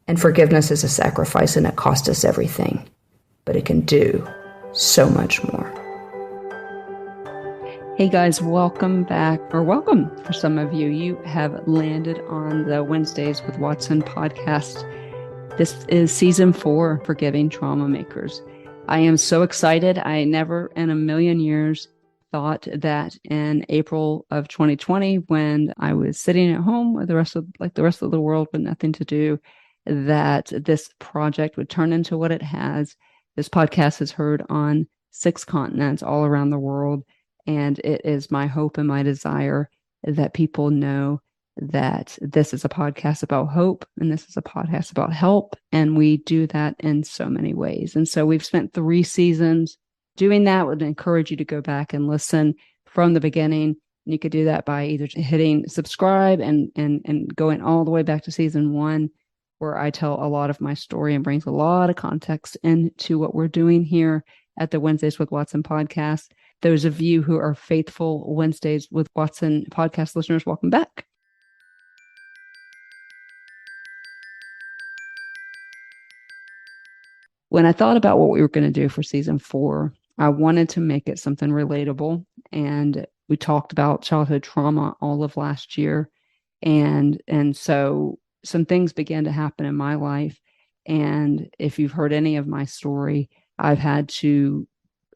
And forgiveness is a sacrifice, and it cost us everything, but it can do so much more. Hey guys, welcome back, or welcome for some of you. You have landed on the Wednesdays with Watson podcast. This is season 4, Forgiving Trauma Makers. I am so excited. I never in a million years thought that in April of 2020, when I was sitting at home with the rest of the world with nothing to do, that this project would turn into what it has. This podcast is heard on 6 continents all around the world. And it is my hope and my desire that people know that this is a podcast about hope and this is a podcast about help. And we do that in so many ways. And so we've spent 3 seasons doing that. Would encourage you to go back and listen from the beginning. You could do that by either hitting subscribe and going all the way back to season 1, where I tell a lot of my story and brings a lot of context into what we're doing here at the Wednesdays with Watson podcast. Those of you who are faithful Wednesdays with Watson podcast listeners, welcome back. When I thought about what we were going to do for season 4, I wanted to make it something relatable. And we talked about childhood trauma all of last year. And so some things began to happen in my life. And if you've heard any of my story, I've had to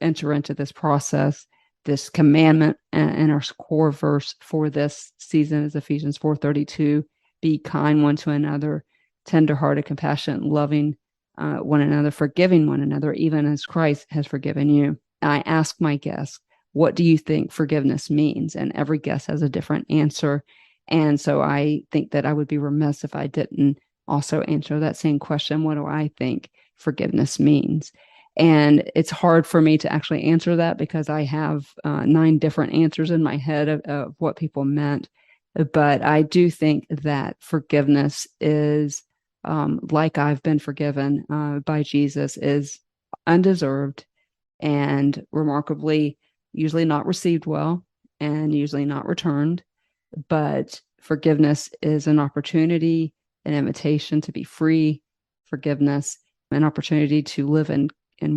enter into this process. This commandment and our core verse for this season is Ephesians 4:32. Be kind one to another, tenderhearted, compassionate, loving one another, forgiving one another, even as Christ has forgiven you. I ask my guests, what do you think forgiveness means? And every guest has a different answer. And so I think that I would be remiss if I didn't also answer that same question. What do I think forgiveness means? And it's hard for me to actually answer that because I have 9 different answers in my head of what people meant. But I do think that forgiveness is, like I've been forgiven by Jesus, is undeserved and remarkably usually not received well and usually not returned. But forgiveness is an opportunity, an invitation to be free. Forgiveness, an opportunity to live in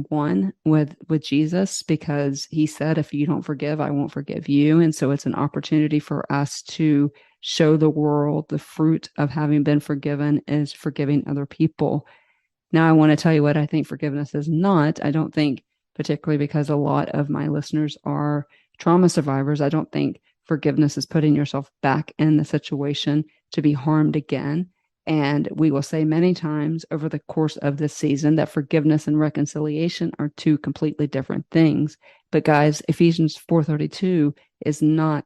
one with Jesus, because he said, if you don't forgive, I won't forgive you. And so it's an opportunity for us to show the world the fruit of having been forgiven is forgiving other people. Now, I want to tell you what I think forgiveness is not. I don't think, particularly because a lot of my listeners are trauma survivors, I don't think forgiveness is putting yourself back in the situation to be harmed again. And we will say many times over the course of this season that forgiveness and reconciliation are 2 completely different things. But guys, Ephesians 4:32 is not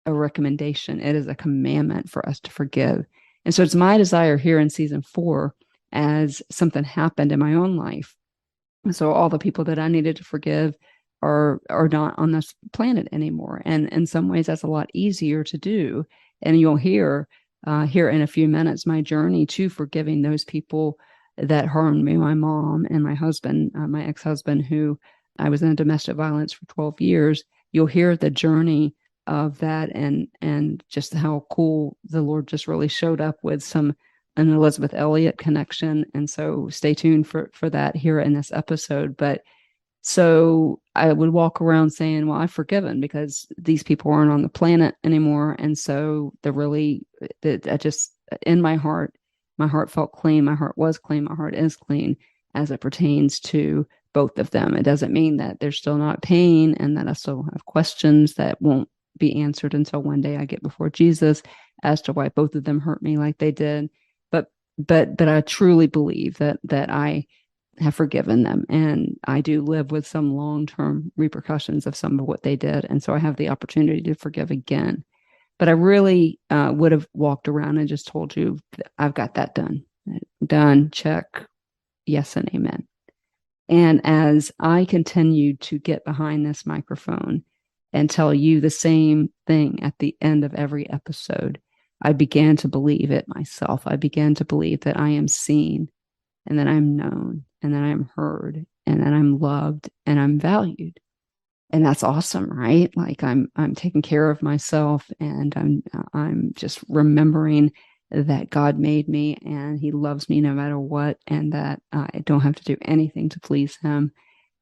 a recommendation. It is a commandment for us to forgive. And so it's my desire here in season 4, as something happened in my own life. So all the people that I needed to forgive are not on this planet anymore. And in some ways, that's a lot easier to do. And you'll hear here in a few minutes my journey to forgiving those people that harmed me, my mom and my husband, my ex-husband, who I was in domestic violence for 12 years. You'll hear the journey of that and just how cool the Lord just really showed up with an Elizabeth Elliot connection. And so stay tuned for that here in this episode. But so I would walk around saying, well, I've forgiven because these people aren't on the planet anymore. And so I just, in my heart felt clean. My heart was clean. My heart is clean as it pertains to both of them. It doesn't mean that there's still not pain and that I still have questions that won't be answered until one day I get before Jesus as to why both of them hurt me like they did. But I truly believe that I have forgiven them, and I do live with some long-term repercussions of some of what they did. And so I have the opportunity to forgive again. But I really would have walked around and just told you, I've got that done, check, yes and amen. And as I continued to get behind this microphone and tell you the same thing at the end of every episode, I began to believe it myself. I began to believe that I am seen and that I'm known and that I'm heard and that I'm loved and I'm valued. And that's awesome, right? Like I'm taking care of myself, and I'm just remembering that God made me and he loves me no matter what, and that I don't have to do anything to please him.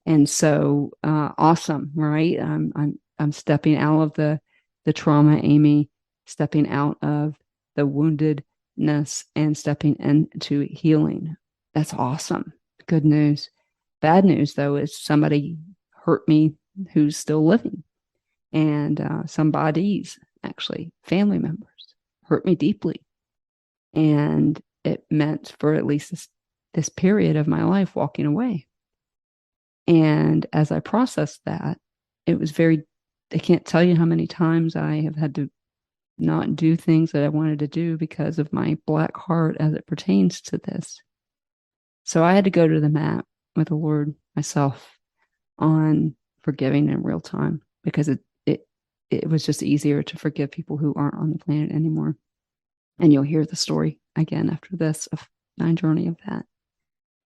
And so, awesome, right? I'm stepping out of the trauma, Amy, stepping out of the woundedness and stepping into healing. That's awesome. Good news. Bad news, though, is somebody hurt me who's still living. And somebody's, actually, family members, hurt me deeply. And it meant for at least this period of my life walking away. And as I processed that, it was I can't tell you how many times I have had to not do things that I wanted to do because of my black heart as it pertains to this. So I had to go to the mat with the Lord myself on forgiving in real time, because it was just easier to forgive people who aren't on the planet anymore. And you'll hear the story again after this of my journey of that.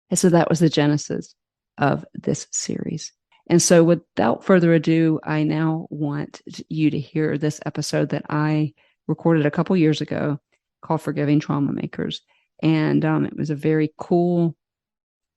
And so that was the genesis of this series. And so without further ado, I now want you to hear this episode that I recorded a couple years ago called Forgiving Trauma Makers. And it was a very cool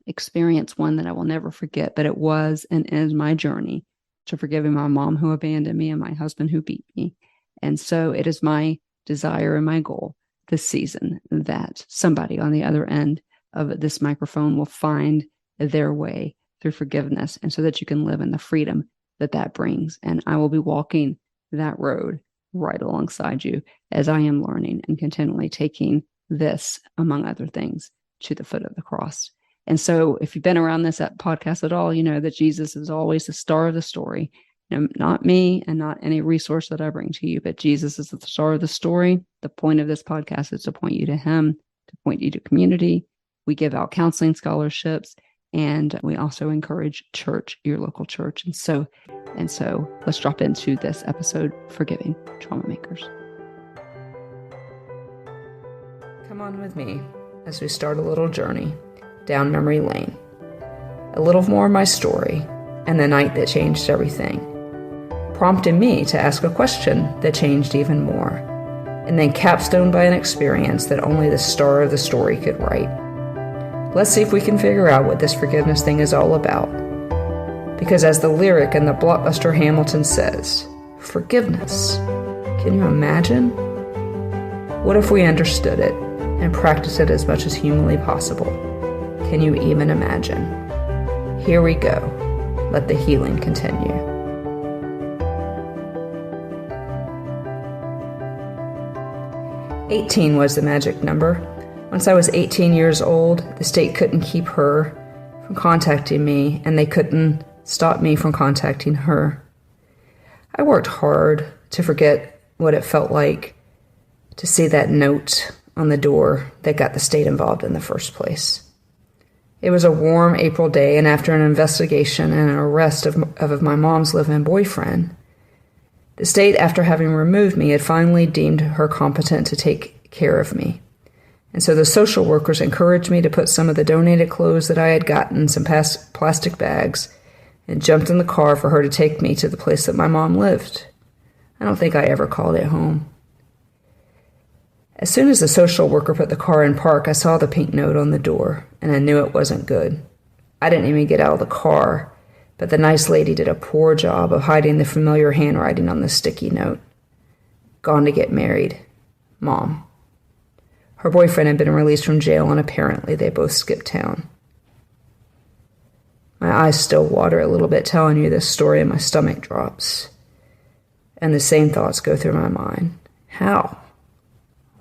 experience, one that I will never forget, but it was and is my journey to forgiving my mom who abandoned me and my husband who beat me. And so it is my desire and my goal this season that somebody on the other end of this microphone will find their way through forgiveness, and so that you can live in the freedom that brings. And I will be walking that road right alongside you as I am learning and continually taking this, among other things, to the foot of the cross. And so if you've been around this podcast at all, you know that Jesus is always the star of the story. Not me and not any resource that I bring to you, but Jesus is the star of the story. The point of this podcast is to point you to him, to point you to community. We give out counseling scholarships, and we also encourage church, your local church. And so let's drop into this episode, Forgiving Trauma Makers. Come on with me as we start a little journey down memory lane. A little more of my story and the night that changed everything, prompting me to ask a question that changed even more, and then capstoned by an experience that only the star of the story could write. Let's see if we can figure out what this forgiveness thing is all about. Because as the lyric in the blockbuster Hamilton says, forgiveness. Can you imagine? What if we understood it and practiced it as much as humanly possible? Can you even imagine? Here we go. Let the healing continue. "18 was the magic number. Once I was 18 years old, the state couldn't keep her from contacting me, and they couldn't stop me from contacting her. I worked hard to forget what it felt like to see that note on the door that got the state involved in the first place. It was a warm April day, and after an investigation and an arrest of my mom's live-in boyfriend, the state, after having removed me, had finally deemed her competent to take care of me. And so the social workers encouraged me to put some of the donated clothes that I had gotten in some plastic bags and jumped in the car for her to take me to the place that my mom lived. I don't think I ever called it home. As soon as the social worker put the car in park, I saw the pink note on the door, and I knew it wasn't good. I didn't even get out of the car, but the nice lady did a poor job of hiding the familiar handwriting on the sticky note. Gone to get married. Mom. Her boyfriend had been released from jail, and apparently they both skipped town. My eyes still water a little bit telling you this story, and my stomach drops. And the same thoughts go through my mind. How?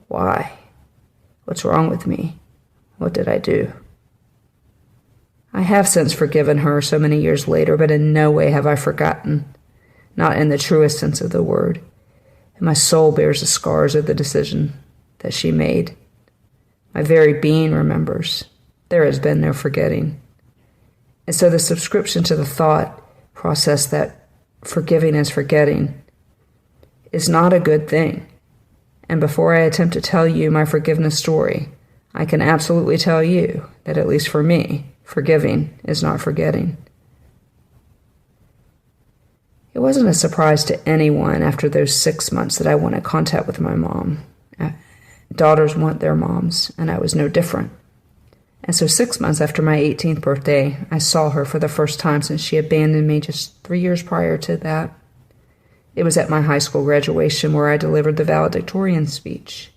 Why? What's wrong with me? What did I do? I have since forgiven her so many years later, but in no way have I forgotten, not in the truest sense of the word. And my soul bears the scars of the decision that she made. My very being remembers. There has been no forgetting. And so the subscription to the thought process that forgiving is forgetting is not a good thing. And before I attempt to tell you my forgiveness story, I can absolutely tell you that, at least for me, forgiving is not forgetting. It wasn't a surprise to anyone after those 6 months that I wanted contact with my mom. Daughters want their moms, and I was no different. And so 6 months after my 18th birthday, I saw her for the first time since she abandoned me just 3 years prior to that. It was at my high school graduation where I delivered the valedictorian speech.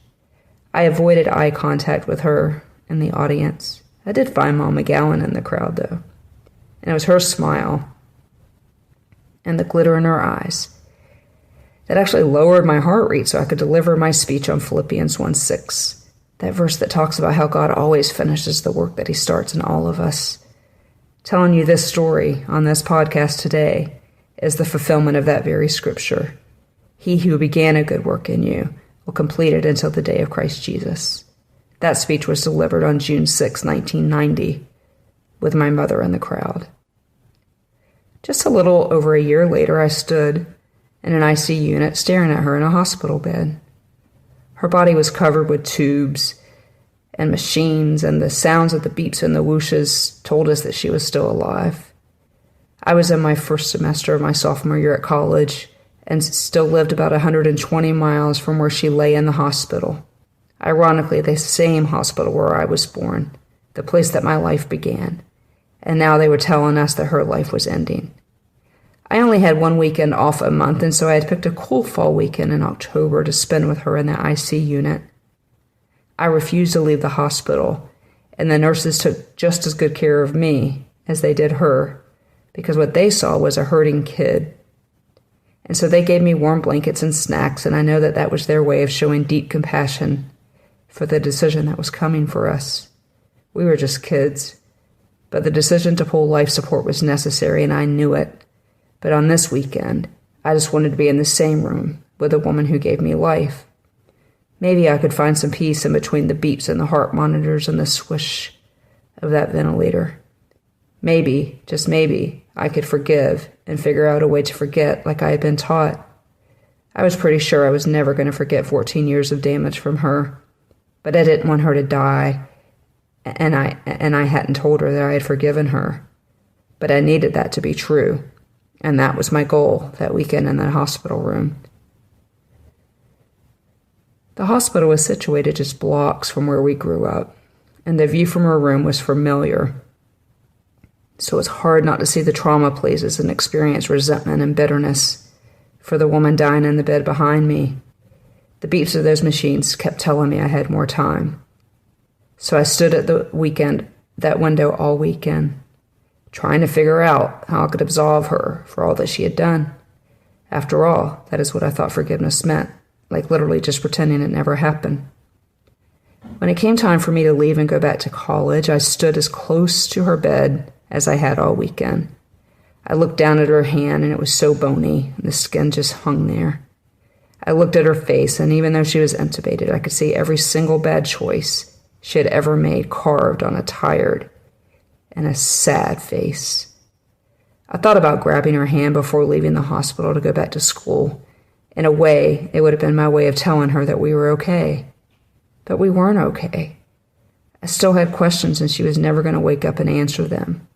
I avoided eye contact with her in the audience. I did find Mom McGowan in the crowd, though. And it was her smile and the glitter in her eyes that actually lowered my heart rate so I could deliver my speech on Philippians 1:6, that verse that talks about how God always finishes the work that he starts in all of us. Telling you this story on this podcast today is the fulfillment of that very scripture. He who began a good work in you will complete it until the day of Christ Jesus. That speech was delivered on June 6, 1990, with my mother in the crowd. Just a little over a year later, I stood in an IC unit staring at her in a hospital bed. Her body was covered with tubes and machines, and the sounds of the beeps and the whooshes told us that she was still alive. I was in my first semester of my sophomore year at college and still lived about 120 miles from where she lay in the hospital. Ironically, the same hospital where I was born, the place that my life began. And now they were telling us that her life was ending. I only had one weekend off a month, and so I had picked a cool fall weekend in October to spend with her in the IC unit. I refused to leave the hospital, and the nurses took just as good care of me as they did her, because what they saw was a hurting kid. And so they gave me warm blankets and snacks, and I know that that was their way of showing deep compassion for the decision that was coming for us. We were just kids, but the decision to pull life support was necessary, and I knew it. But on this weekend, I just wanted to be in the same room with the woman who gave me life. Maybe I could find some peace in between the beeps and the heart monitors and the swish of that ventilator. Maybe, just maybe, I could forgive and figure out a way to forget like I had been taught. I was pretty sure I was never going to forget 14 years of damage from her, but I didn't want her to die, and I hadn't told her that I had forgiven her. But I needed that to be true. And that was my goal that weekend in that hospital room. The hospital was situated just blocks from where we grew up, and the view from her room was familiar. So it was hard not to see the trauma places and experience resentment and bitterness for the woman dying in the bed behind me. The beeps of those machines kept telling me I had more time. So I stood at that window all weekend, trying to figure out how I could absolve her for all that she had done. After all, that is what I thought forgiveness meant, like literally just pretending it never happened. When it came time for me to leave and go back to college, I stood as close to her bed as I had all weekend. I looked down at her hand, and it was so bony, and the skin just hung there. I looked at her face, and even though she was intubated, I could see every single bad choice she had ever made carved on a tired and a sad face. I thought about grabbing her hand before leaving the hospital to go back to school. In a way, it would have been my way of telling her that we were okay. But we weren't okay. I still had questions, and she was never going to wake up and answer them.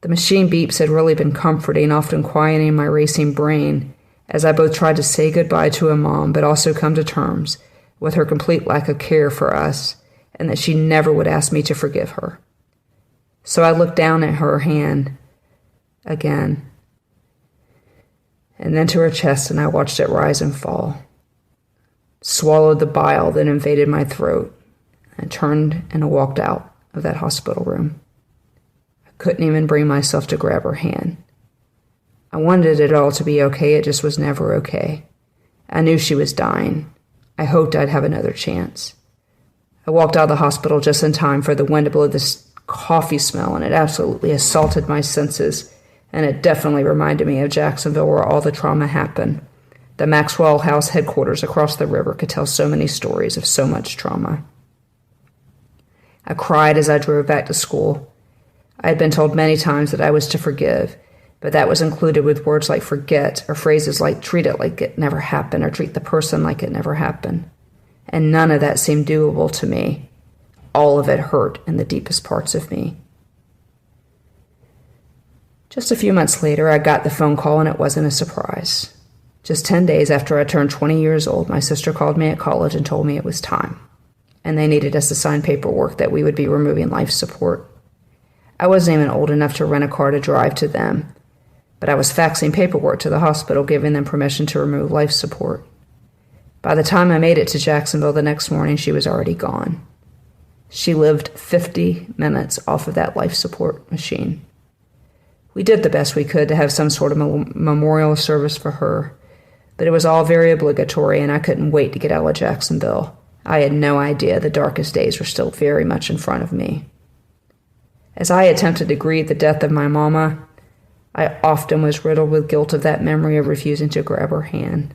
The machine beeps had really been comforting, often quieting my racing brain, as I both tried to say goodbye to a mom, but also come to terms with her complete lack of care for us, and that she never would ask me to forgive her. So I looked down at her hand again, and then to her chest, and I watched it rise and fall. Swallowed the bile that invaded my throat, and turned and walked out of that hospital room. I couldn't even bring myself to grab her hand. I wanted it all to be okay, it just was never okay. I knew she was dying. I hoped I'd have another chance. I walked out of the hospital just in time for the wind to blow this coffee smell, and it absolutely assaulted my senses, and it definitely reminded me of Jacksonville, where all the trauma happened. The Maxwell House headquarters across the river could tell so many stories of so much trauma. I cried as I drove back to school. I had been told many times that I was to forgive, but that was included with words like forget, or phrases like treat it like it never happened, or treat the person like it never happened. And none of that seemed doable to me. All of it hurt in the deepest parts of me. Just a few months later, I got the phone call, and it wasn't a surprise. Just 10 days after I turned 20 years old, my sister called me at college and told me it was time, and they needed us to sign paperwork that we would be removing life support. I wasn't even old enough to rent a car to drive to them, but I was faxing paperwork to the hospital giving them permission to remove life support. By the time I made it to Jacksonville the next morning, she was already gone. She lived 50 minutes off of that life support machine. We did the best we could to have some sort of memorial service for her, but it was all very obligatory, and I couldn't wait to get out of Jacksonville. I had no idea the darkest days were still very much in front of me. As I attempted to grieve the death of my mama, I often was riddled with guilt of that memory of refusing to grab her hand.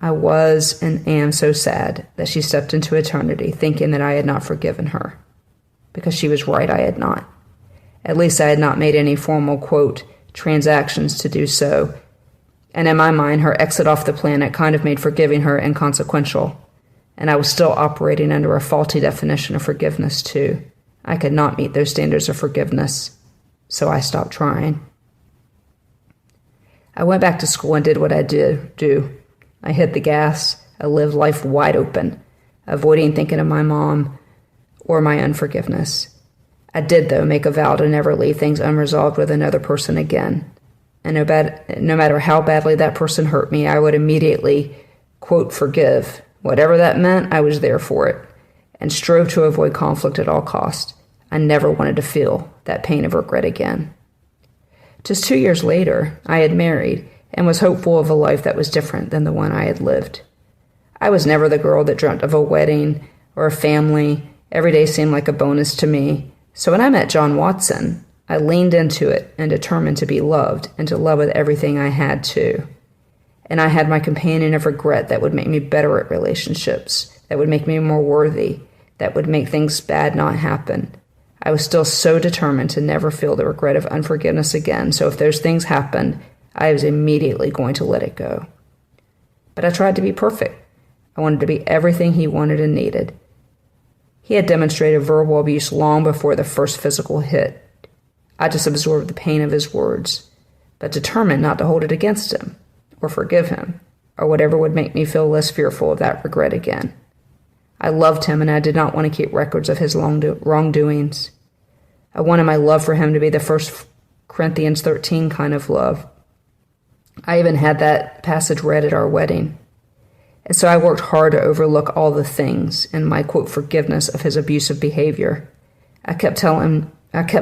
I was and am so sad that she stepped into eternity thinking that I had not forgiven her, because she was right, I had not. At least I had not made any formal, quote, transactions to do so, and in my mind, her exit off the planet kind of made forgiving her inconsequential, and I was still operating under a faulty definition of forgiveness, too. I could not meet those standards of forgiveness, so I stopped trying. I went back to school and did what I did do. I hit the gas. I lived life wide open, avoiding thinking of my mom or my unforgiveness. I did, though, make a vow to never leave things unresolved with another person again. And no matter how badly that person hurt me, I would immediately, quote, forgive. Whatever that meant, I was there for it, and strove to avoid conflict at all costs. I never wanted to feel that pain of regret again. Just 2 years later, I had married and was hopeful of a life that was different than the one I had lived. I was never the girl that dreamt of a wedding or a family. Every day seemed like a bonus to me. So when I met John Watson, I leaned into it and determined to be loved and to love with everything I had too. And I had my companion of regret that would make me better at relationships, that would make me more worthy, that would make things bad not happen. I was still so determined to never feel the regret of unforgiveness again, so if those things happened, I was immediately going to let it go. But I tried to be perfect. I wanted to be everything he wanted and needed. He had demonstrated verbal abuse long before the first physical hit. I just absorbed the pain of his words, but determined not to hold it against him, or forgive him, or whatever would make me feel less fearful of that regret again. I loved him, and I did not want to keep records of his wrongdoings. I wanted my love for him to be the 1 Corinthians 13 kind of love. I even had that passage read at our wedding. And so I worked hard to overlook all the things in my, quote, forgiveness of his abusive behavior. I kept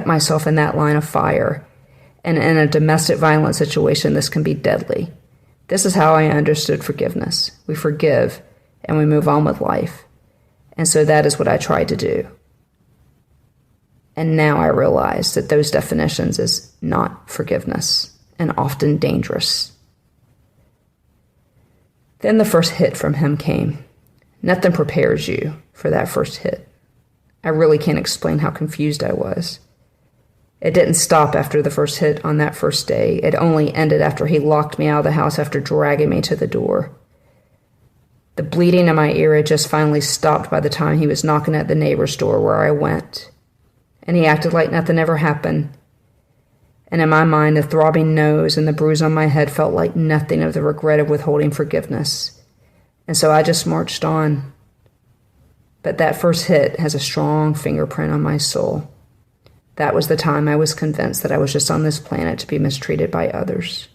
myself in that line of fire. And in a domestic violence situation, this can be deadly. This is how I understood forgiveness. We forgive, and we move on with life. And so that is what I tried to do. And now I realize that those definitions is not forgiveness, and often dangerous. Then the first hit from him came. Nothing prepares you for that first hit. I really can't explain how confused I was. It didn't stop after the first hit on that first day. It only ended after he locked me out of the house after dragging me to the door. The bleeding in my ear had just finally stopped by the time he was knocking at the neighbor's door where I went. And he acted like nothing ever happened. And in my mind, the throbbing nose and the bruise on my head felt like nothing of the regret of withholding forgiveness. And so I just marched on. But that first hit has a strong fingerprint on my soul. That was the time I was convinced that I was just on this planet to be mistreated by others.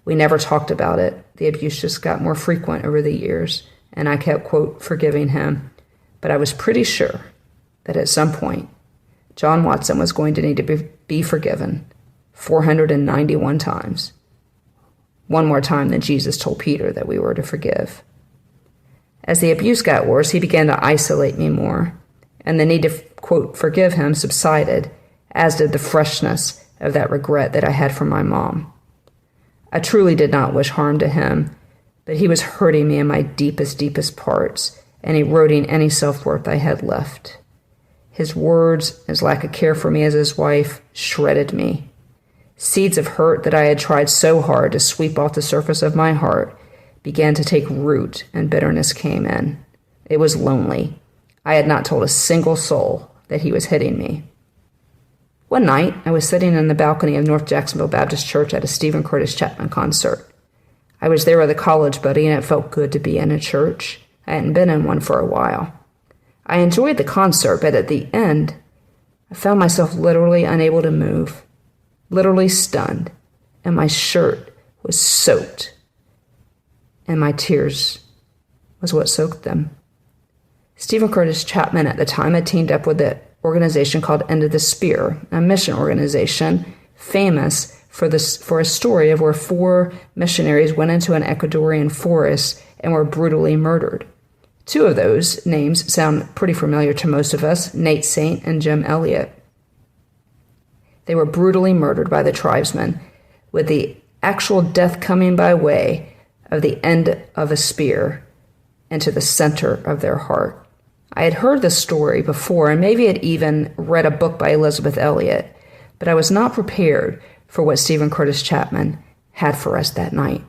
We never talked about it. The abuse just got more frequent over the years, and I kept, quote, forgiving him. But I was pretty sure that at some point, John Watson was going to need to be forgiven 491 times. One more time than Jesus told Peter that we were to forgive. As the abuse got worse, he began to isolate me more, and the need to, quote, forgive him subsided, as did the freshness of that regret that I had for my mom. I truly did not wish harm to him, but he was hurting me in my deepest, deepest parts and eroding any self-worth I had left. His words, his lack of care for me as his wife, shredded me. Seeds of hurt that I had tried so hard to sweep off the surface of my heart began to take root, and bitterness came in. It was lonely. I had not told a single soul that he was hitting me. One night, I was sitting in the balcony of North Jacksonville Baptist Church at a Stephen Curtis Chapman concert. I was there with a college buddy, and it felt good to be in a church. I hadn't been in one for a while. I enjoyed the concert, but at the end, I found myself literally unable to move, literally stunned, and my shirt was soaked, and my tears was what soaked them. Stephen Curtis Chapman at the time had teamed up with an organization called End of the Spear, a mission organization famous for a story of where 4 missionaries went into an Ecuadorian forest and were brutally murdered. 2 of those names sound pretty familiar to most of us, Nate Saint and Jim Elliott. They were brutally murdered by the tribesmen, with the actual death coming by way of the end of a spear into the center of their heart. I had heard this story before, and maybe had even read a book by Elizabeth Elliot, but I was not prepared for what Stephen Curtis Chapman had for us that night.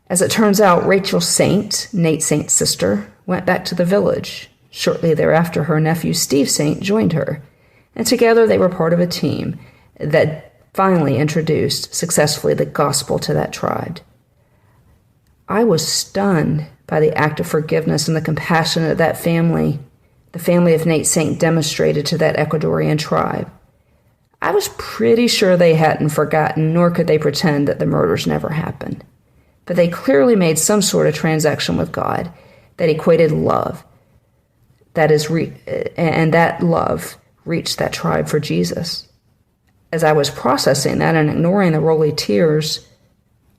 As it turns out, Rachel Saint, Nate Saint's sister, went back to the village. Shortly thereafter, her nephew Steve Saint joined her, and together they were part of a team that finally introduced successfully the gospel to that tribe. I was stunned by the act of forgiveness and the compassion that the family of Nate Saint, demonstrated to that Ecuadorian tribe. I was pretty sure they hadn't forgotten, nor could they pretend that the murders never happened. But they clearly made some sort of transaction with God that equated love, and that love reached that tribe for Jesus. As I was processing that and ignoring the rolly tears,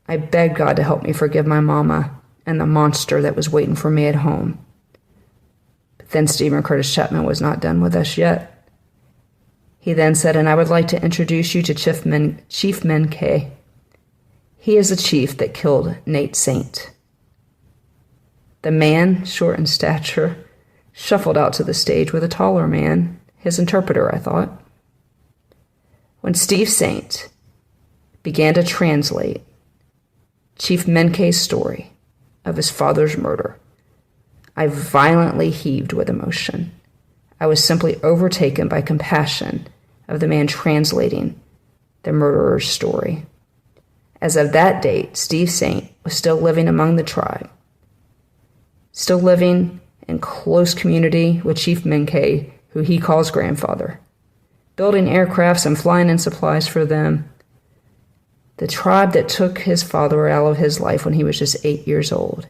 I begged God to help me forgive my mama and the monster that was waiting for me at home. But then Stephen Curtis Chapman was not done with us yet. He then said, and I would like to introduce you to Chief Menkay. He is the chief that killed Nate Saint. The man, short in stature, shuffled out to the stage with a taller man, his interpreter, I thought. When Steve Saint began to translate Chief Menkay's story of his father's murder, I violently heaved with emotion. I was simply overtaken by compassion of the man translating the murderer's story. As of that date, Steve Saint was still living among the tribe, still living in close community with Chief Menkay, who he calls grandfather, building aircrafts and flying in supplies for them. The tribe that took his father out of his life when he was just 8 years old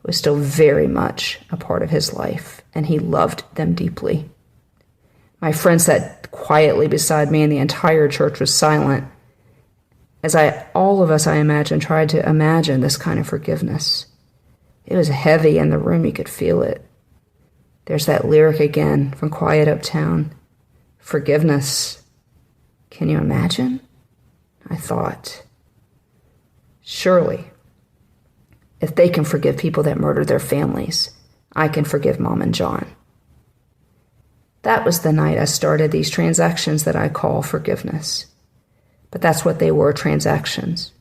was still very much a part of his life, and he loved them deeply. My friend sat quietly beside me, and the entire church was silent, as all of us, I imagine, tried to imagine this kind of forgiveness. It was heavy in the room, you could feel it. There's that lyric again from Quiet Uptown. Forgiveness. Can you imagine? I thought. Surely, if they can forgive people that murdered their families, I can forgive Mom and John. That was the night I started these transactions that I call forgiveness. But that's what they were, transactions.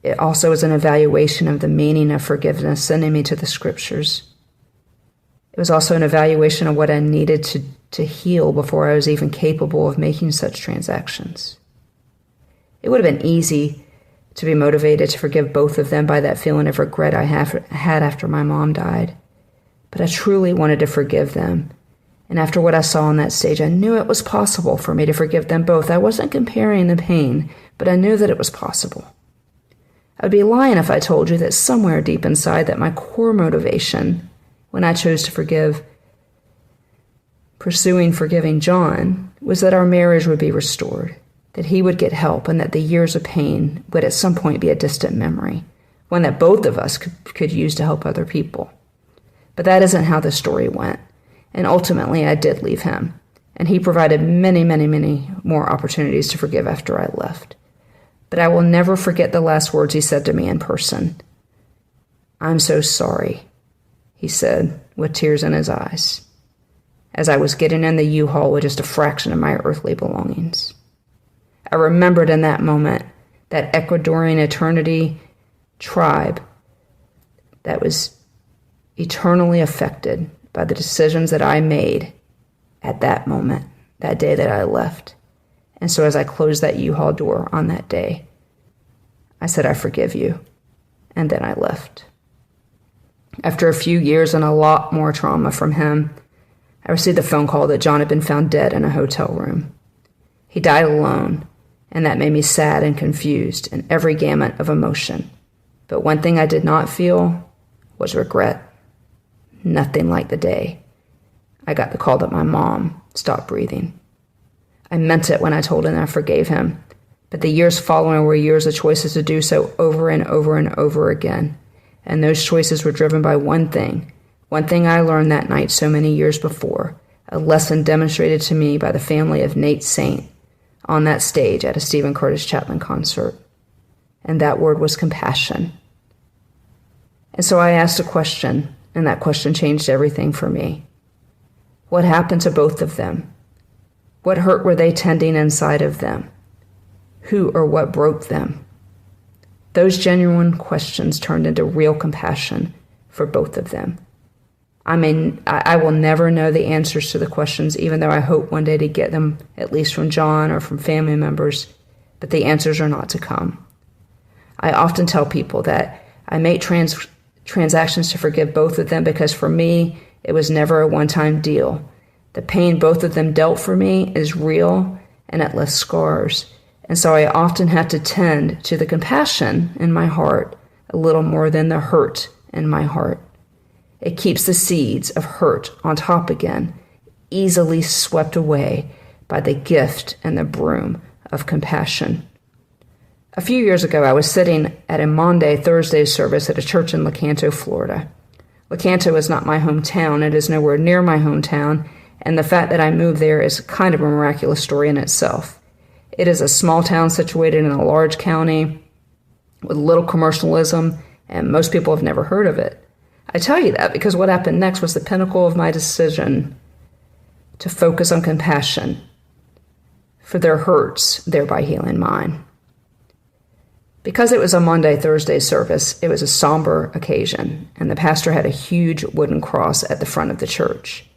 It also was an evaluation of the meaning of forgiveness, sending me to the scriptures. It was also an evaluation of what I needed to heal before I was even capable of making such transactions. It would have been easy to be motivated to forgive both of them by that feeling of regret I had after my mom died. But I truly wanted to forgive them. And after what I saw on that stage, I knew it was possible for me to forgive them both. I wasn't comparing the pain, but I knew that it was possible. I would be lying if I told you that somewhere deep inside that my core motivation when I chose to pursuing forgiving John, was that our marriage would be restored, that he would get help, and that the years of pain would at some point be a distant memory, one that both of us could use to help other people. But that isn't how the story went, and ultimately I did leave him, and he provided many, many, many more opportunities to forgive after I left. But I will never forget the last words he said to me in person. "I'm so sorry," he said, with tears in his eyes, as I was getting in the U-Haul with just a fraction of my earthly belongings. I remembered in that moment that Ecuadorian eternity tribe that was eternally affected by the decisions that I made at that moment, that day that I left. And so as I closed that U-Haul door on that day, I said, "I forgive you." And then I left. After a few years and a lot more trauma from him, I received a phone call that John had been found dead in a hotel room. He died alone, and that made me sad and confused in every gamut of emotion. But one thing I did not feel was regret. Nothing like the day I got the call that my mom stopped breathing. I meant it when I told him I forgave him, but the years following were years of choices to do so over and over and over again. And those choices were driven by one thing I learned that night so many years before, a lesson demonstrated to me by the family of Nate Saint on that stage at a Stephen Curtis Chapman concert. And that word was compassion. And so I asked a question, and that question changed everything for me. What happened to both of them? What hurt were they tending inside of them? Who or what broke them? Those genuine questions turned into real compassion for both of them. I will never know the answers to the questions, even though I hope one day to get them, at least from John or from family members, but the answers are not to come. I often tell people that I make transactions to forgive both of them because for me, it was never a one-time deal. The pain both of them dealt for me is real, and it left scars. And so I often have to tend to the compassion in my heart a little more than the hurt in my heart. It keeps the seeds of hurt on top again, easily swept away by the gift and the broom of compassion. A few years ago, I was sitting at a Maundy Thursday service at a church in Lecanto, Florida. Lecanto is not my hometown. It is nowhere near my hometown, and the fact that I moved there is kind of a miraculous story in itself. It is a small town situated in a large county with little commercialism, and most people have never heard of it. I tell you that because what happened next was the pinnacle of my decision to focus on compassion for their hurts, thereby healing mine. Because it was a Maundy Thursday service, it was a somber occasion, and the pastor had a huge wooden cross at the front of the church.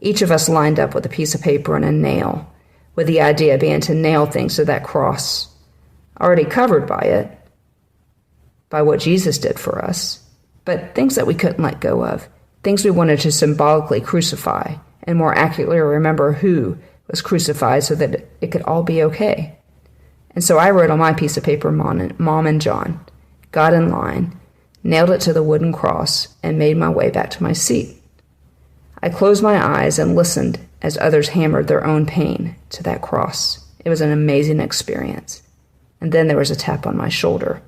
Each of us lined up with a piece of paper and a nail, with the idea being to nail things to that cross, already covered by it, by what Jesus did for us, but things that we couldn't let go of, things we wanted to symbolically crucify, and more accurately remember who was crucified so that it could all be okay. And so I wrote on my piece of paper, Mom and John, got in line, nailed it to the wooden cross, and made my way back to my seat. I closed my eyes and listened as others hammered their own pain to that cross. It was an amazing experience. And then there was a tap on my shoulder.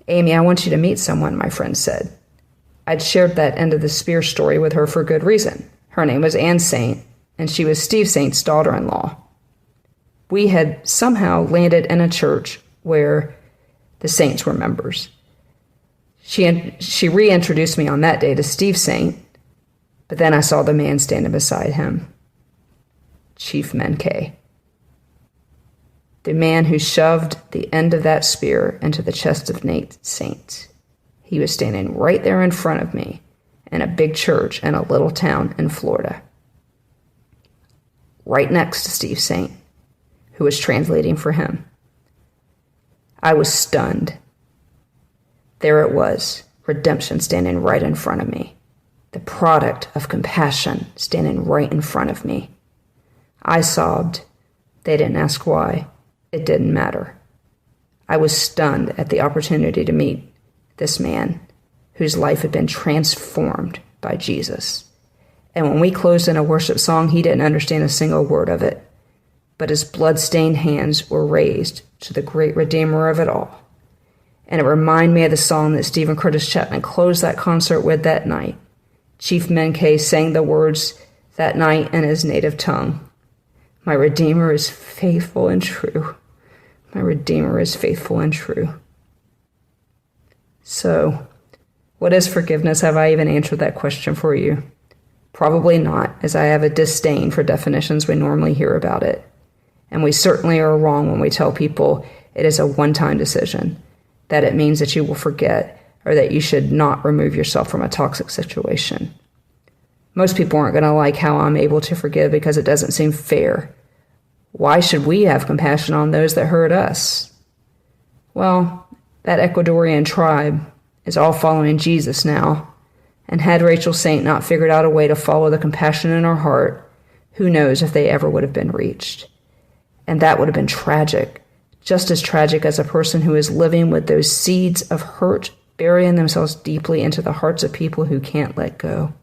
"Amy, I want you to meet someone," my friend said. I'd shared that end of the spear story with her for good reason. Her name was Ann Saint, and she was Steve Saint's daughter-in-law. We had somehow landed in a church where the Saints were members. She reintroduced me on that day to Steve Saint, but then I saw the man standing beside him, Chief Menkay, the man who shoved the end of that spear into the chest of Nate Saint. He was standing right there in front of me in a big church in a little town in Florida, right next to Steve Saint, who was translating for him. I was stunned. There it was, redemption standing right in front of me, the product of compassion standing right in front of me. I sobbed. They didn't ask why. It didn't matter. I was stunned at the opportunity to meet this man whose life had been transformed by Jesus. And when we closed in a worship song, he didn't understand a single word of it, but his blood-stained hands were raised to the great Redeemer of it all. And it reminded me of the song that Stephen Curtis Chapman closed that concert with that night. Chief Menkay sang the words that night in his native tongue. "My Redeemer is faithful and true. My Redeemer is faithful and true." So, what is forgiveness? Have I even answered that question for you? Probably not, as I have a disdain for definitions we normally hear about it. And we certainly are wrong when we tell people it is a one-time decision, that it means that you will forget, or that you should not remove yourself from a toxic situation. Most people aren't going to like how I'm able to forgive because it doesn't seem fair. Why should we have compassion on those that hurt us? Well, That Ecuadorian tribe is all following Jesus now, and had Rachel Saint not figured out a way to follow the compassion in her heart, who knows if they ever would have been reached. And that would have been tragic, just as tragic as a person who is living with those seeds of hurt burying themselves deeply into the hearts of people who can't let go.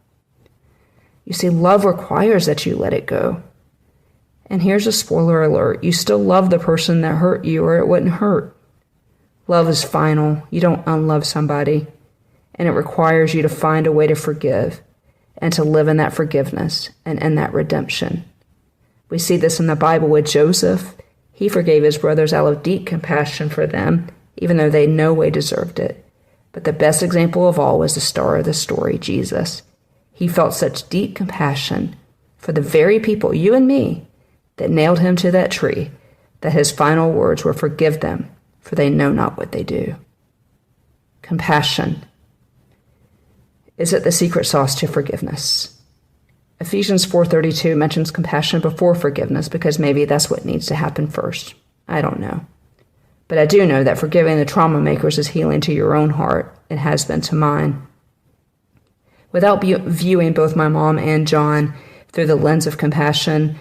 You see, love requires that you let it go. And here's a spoiler alert. You still love the person that hurt you, or it wouldn't hurt. Love is final. You don't unlove somebody. And it requires you to find a way to forgive and to live in that forgiveness and in that redemption. We see this in the Bible with Joseph. He forgave his brothers out of deep compassion for them, even though they no way deserved it. But the best example of all was the star of the story, Jesus. He felt such deep compassion for the very people, you and me, that nailed him to that tree, that his final words were, "Forgive them, for they know not what they do." Compassion. Is it the secret sauce to forgiveness? Ephesians 4:32 mentions compassion before forgiveness because maybe that's what needs to happen first. I don't know. But I do know that forgiving the trauma makers is healing to your own heart. It has been to mine. Without viewing both my mom and John through the lens of compassion,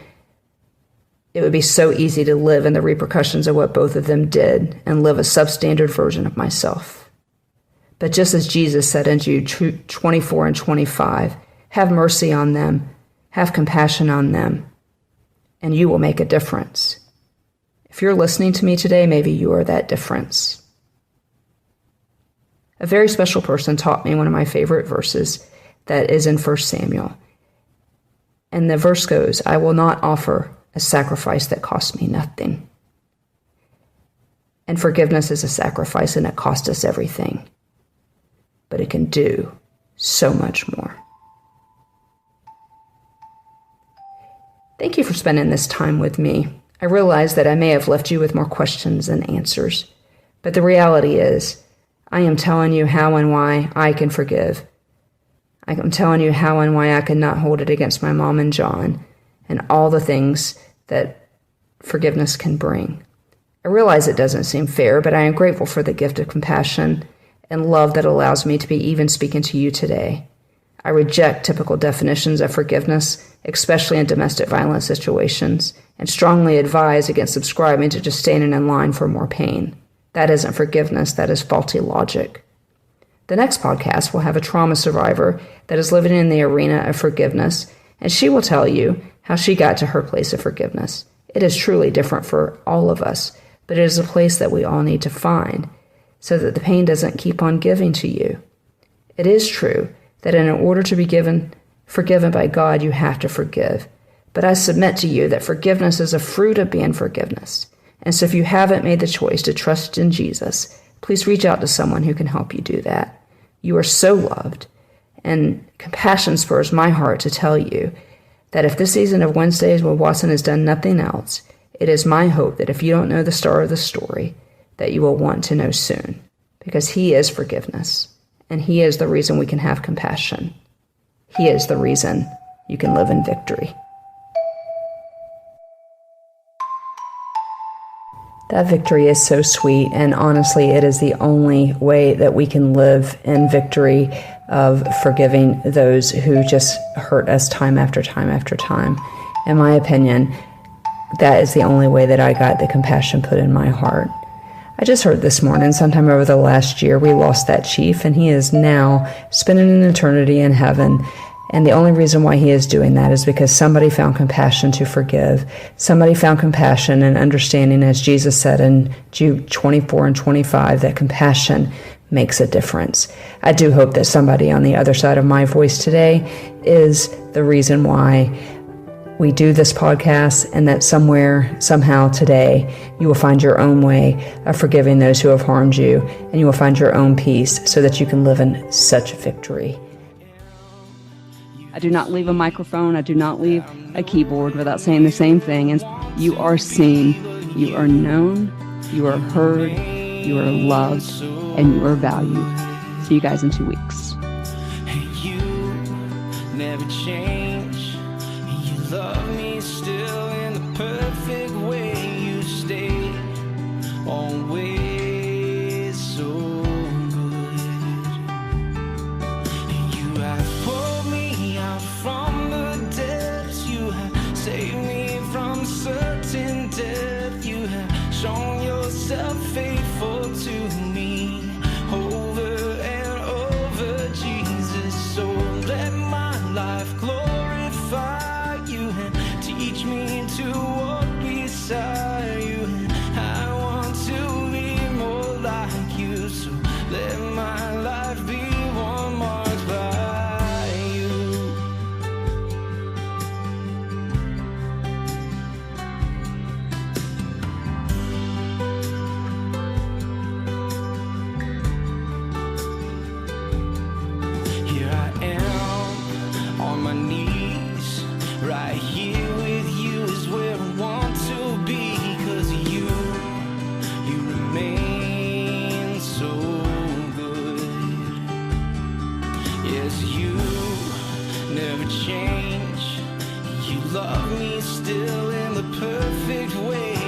it would be so easy to live in the repercussions of what both of them did and live a substandard version of myself. But just as Jesus said in Jude 24 and 25, have mercy on them, have compassion on them, and you will make a difference. If you're listening to me today, maybe you are that difference. A very special person taught me one of my favorite verses that is in 1 Samuel. And the verse goes, "I will not offer a sacrifice that costs me nothing." And forgiveness is a sacrifice, and it costs us everything. But it can do so much more. Thank you for spending this time with me. I realize that I may have left you with more questions than answers, but the reality is, I am telling you how and why I can forgive. I'm telling you how and why I could not hold it against my mom and John, and all the things that forgiveness can bring. I realize it doesn't seem fair, but I am grateful for the gift of compassion and love that allows me to be even speaking to you today. I reject typical definitions of forgiveness, especially in domestic violence situations, and strongly advise against subscribing to just standing in line for more pain. That isn't forgiveness, that is faulty logic. The next podcast will have a trauma survivor that is living in the arena of forgiveness, and she will tell you how she got to her place of forgiveness. It is truly different for all of us, but it is a place that we all need to find so that the pain doesn't keep on giving to you. It is true that in order to be forgiven by God, you have to forgive. But I submit to you that forgiveness is a fruit of being forgiveness. And so if you haven't made the choice to trust in Jesus, please reach out to someone who can help you do that. You are so loved, and compassion spurs my heart to tell you that if this season of Wednesdays with Watson has done nothing else, it is my hope that if you don't know the star of the story, that you will want to know soon, because he is forgiveness, and he is the reason we can have compassion. He is the reason you can live in victory. That victory is so sweet, and honestly, it is the only way that we can live in victory of forgiving those who just hurt us time after time after time. In my opinion, that is the only way that I got the compassion put in my heart. I just heard this morning, sometime over the last year, we lost that chief, and he is now spending an eternity in heaven. And the only reason why he is doing that is because somebody found compassion to forgive. Somebody found compassion and understanding, as Jesus said in Jude 24 and 25, that compassion makes a difference. I do hope that somebody on the other side of my voice today is the reason why we do this podcast, and that somewhere, somehow today, you will find your own way of forgiving those who have harmed you, and you will find your own peace so that you can live in such victory. I do not leave a microphone. I do not leave a keyboard without saying the same thing. And you are seen, you are known, you are heard, you are loved, and you are valued. See you guys in 2 weeks. You never change. You love me still in the perfect way. You stay always so save me from certain death. You have shown yourself faithful to me over and over, Jesus. So let my life glorify you and teach me to walk beside you. And I want to be more like you, so let my life be one marked by you. Here I am on my knees, right here with you is where I want to be, 'cause you remain so good. Yes, you never change. You love me still in the perfect way.